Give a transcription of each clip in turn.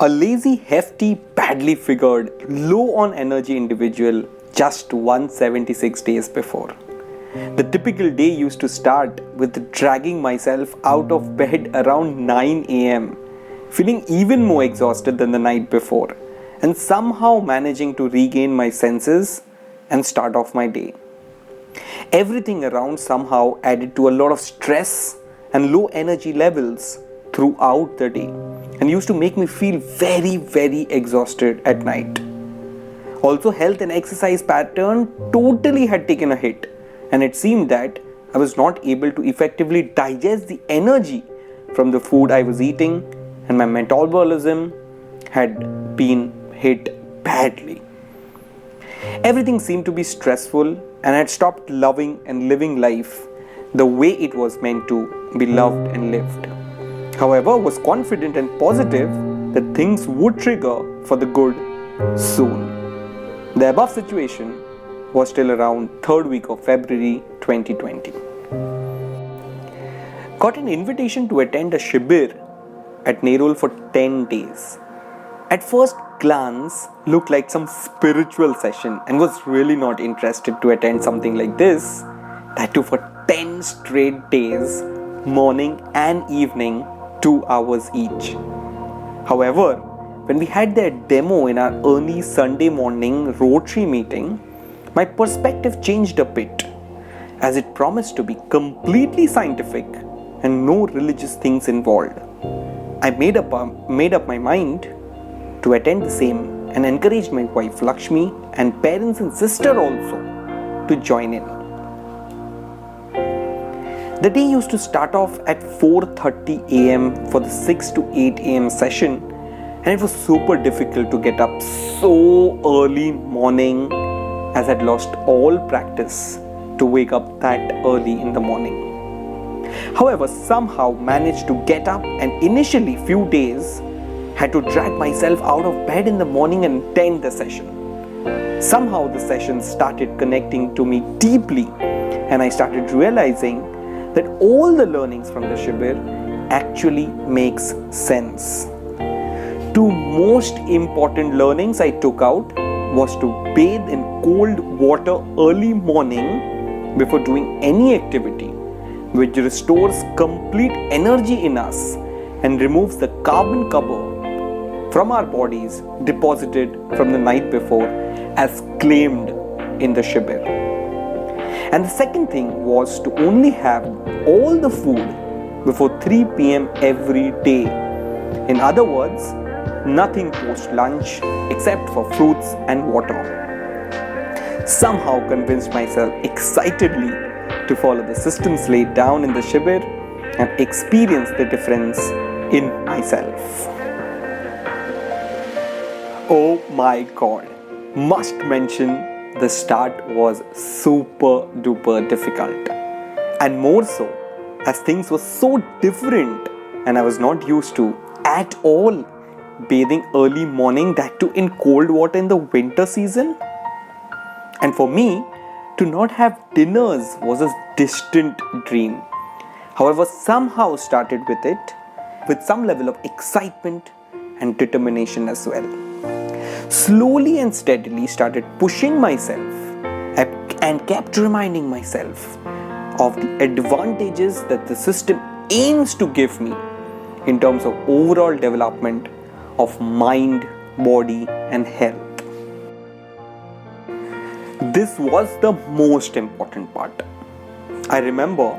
A lazy, hefty, badly figured, low on energy individual just 176 days before. The typical day used to start with dragging myself out of bed around 9 am, feeling even more exhausted than the night before, and somehow managing to regain my senses and start off my day. Everything around somehow added to a lot of stress and low energy levels throughout the day and used to make me feel very exhausted at night. Also, health and exercise pattern totally had taken a hit, and it seemed that I was not able to effectively digest the energy from the food I was eating, and my metabolism had been hit badly. Everything seemed to be stressful, and I had stopped loving and living life the way it was meant to be loved and lived. However, I was confident and positive that things would trigger for the good soon. The above situation was still around 3rd week of February 2020. Got an invitation to attend a Shibir at Nerul for 10 days. At first glance, looked like some spiritual session and was really not interested to attend something like this, that too for 10 straight days, morning and evening, 2 hours each. However, when we had that demo in our early Sunday morning Rotary meeting, my perspective changed a bit, as it promised to be completely scientific and no religious things involved. I made up my mind to attend the same and encouraged my wife Lakshmi and parents and sister also to join in. The day used to start off at 4:30 am for the 6 to 8 am session, and it was super difficult to get up so early morning as I'd lost all practice to wake up that early in the morning. However, somehow managed to get up, and initially few days had to drag myself out of bed in the morning and attend the session. Somehow the session started connecting to me deeply, and I started realizing that all the learnings from the Shibir actually makes sense. 2 most important learnings I took out was to bathe in cold water early morning before doing any activity, which restores complete energy in us and removes the carbon cover from our bodies deposited from the night before as claimed in the Shibir. And the second thing was to only have all the food before 3 p.m. every day. In other words, nothing post lunch except for fruits and water. Somehow convinced myself excitedly to follow the systems laid down in the Shibir and experience the difference in myself. Oh my God, must mention the start was super duper difficult, and more so as things were so different and I was not used to at all bathing early morning, that too in cold water in the winter season. And for me, to not have dinners was a distant dream. However, somehow started with it with some level of excitement and determination as well. Slowly and steadily started pushing myself and kept reminding myself of the advantages that the system aims to give me in terms of overall development of mind, body and health. This was the most important part. I remember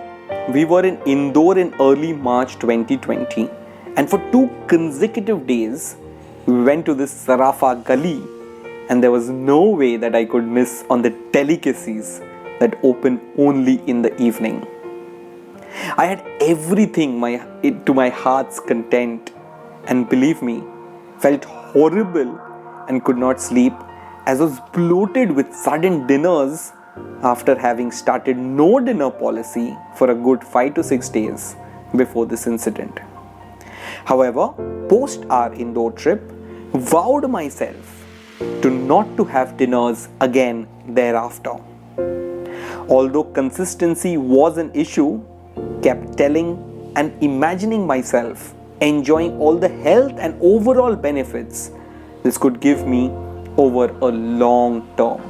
we were in Indore in early March 2020, and for 2 consecutive days we went to this Sarafa Gali, and there was no way that I could miss on the delicacies that open only in the evening. I had everything to my heart's content, and believe me, felt horrible and could not sleep as I was bloated with sudden dinners after having started no dinner policy for a good 5 to 6 days before this incident. However, post our Indore trip, vowed myself to not to have dinners again thereafter. Although consistency was an issue, kept telling and imagining myself enjoying all the health and overall benefits this could give me over a long term.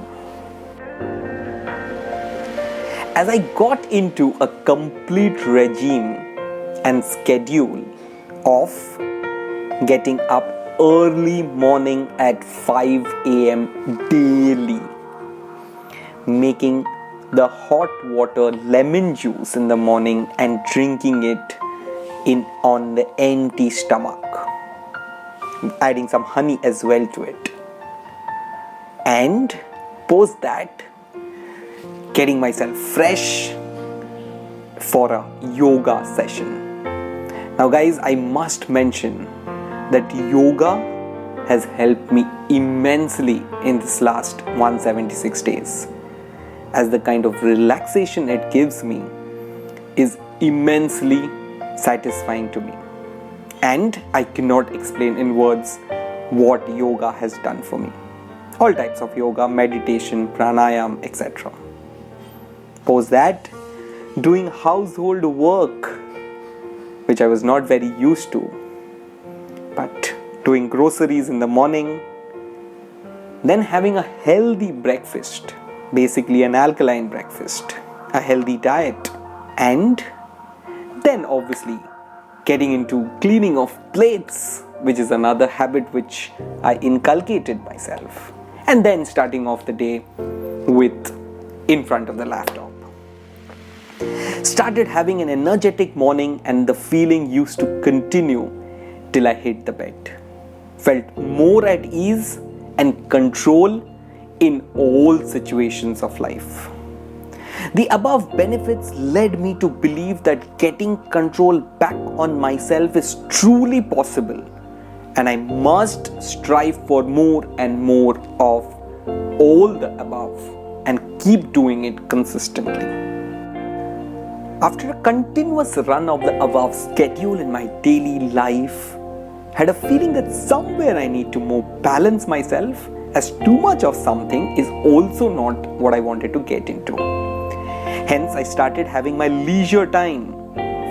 As I got into a complete regime and schedule of getting up early morning at 5 a.m. daily, making the hot water lemon juice in the morning and drinking it on the empty stomach, adding some honey as well to it, and post that getting myself fresh for a yoga session. Now guys, I must mention that yoga has helped me immensely in this last 176 days, as the kind of relaxation it gives me is immensely satisfying to me, and I cannot explain in words what yoga has done for me. All types of yoga, meditation, pranayam, etc. Post that, doing household work, which I was not very used to, but doing groceries in the morning, then having a healthy breakfast, basically an alkaline breakfast, a healthy diet, and then obviously getting into cleaning of plates, which is another habit which I inculcated myself, and then starting off the day with in front of the laptop. Started having an energetic morning, and the feeling used to continue till I hit the bed. Felt more at ease and control in all situations of life. The above benefits led me to believe that getting control back on myself is truly possible, and I must strive for more and more of all the above and keep doing it consistently. After a continuous run of the above schedule in my daily life, had a feeling that somewhere I need to more balance myself, as too much of something is also not what I wanted to get into. Hence, I started having my leisure time,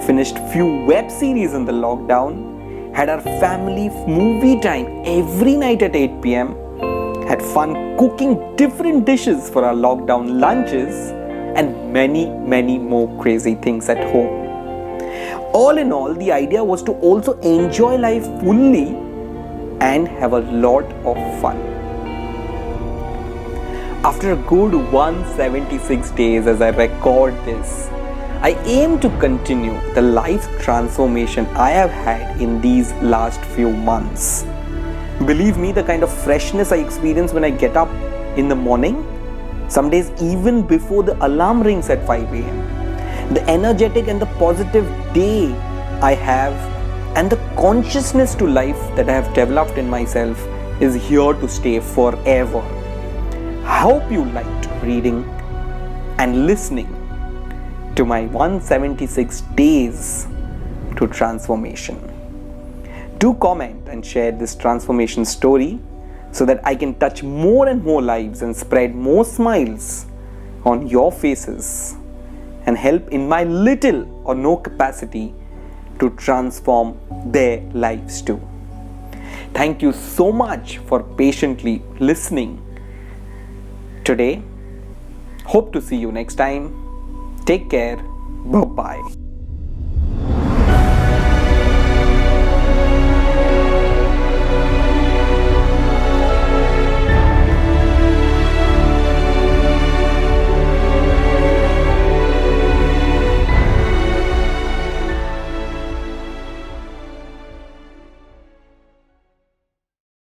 finished few web series in the lockdown, had our family movie time every night at 8 p.m, had fun cooking different dishes for our lockdown lunches, and many more crazy things at home. All in all, the idea was to also enjoy life fully and have a lot of fun. After a good 176 days as I record this, I aim to continue the life transformation I have had in these last few months. Believe me, the kind of freshness I experience when I get up in the morning, some days even before the alarm rings at 5 a.m. The energetic and the positive day I have, and the consciousness to life that I have developed in myself is here to stay forever. I hope you liked reading and listening to my 176 days to transformation. Do comment and share this transformation story so that I can touch more and more lives and spread more smiles on your faces and help in my little or no capacity to transform their lives too. Thank you so much for patiently listening today. Hope to see you next time. Take care. Bye-bye.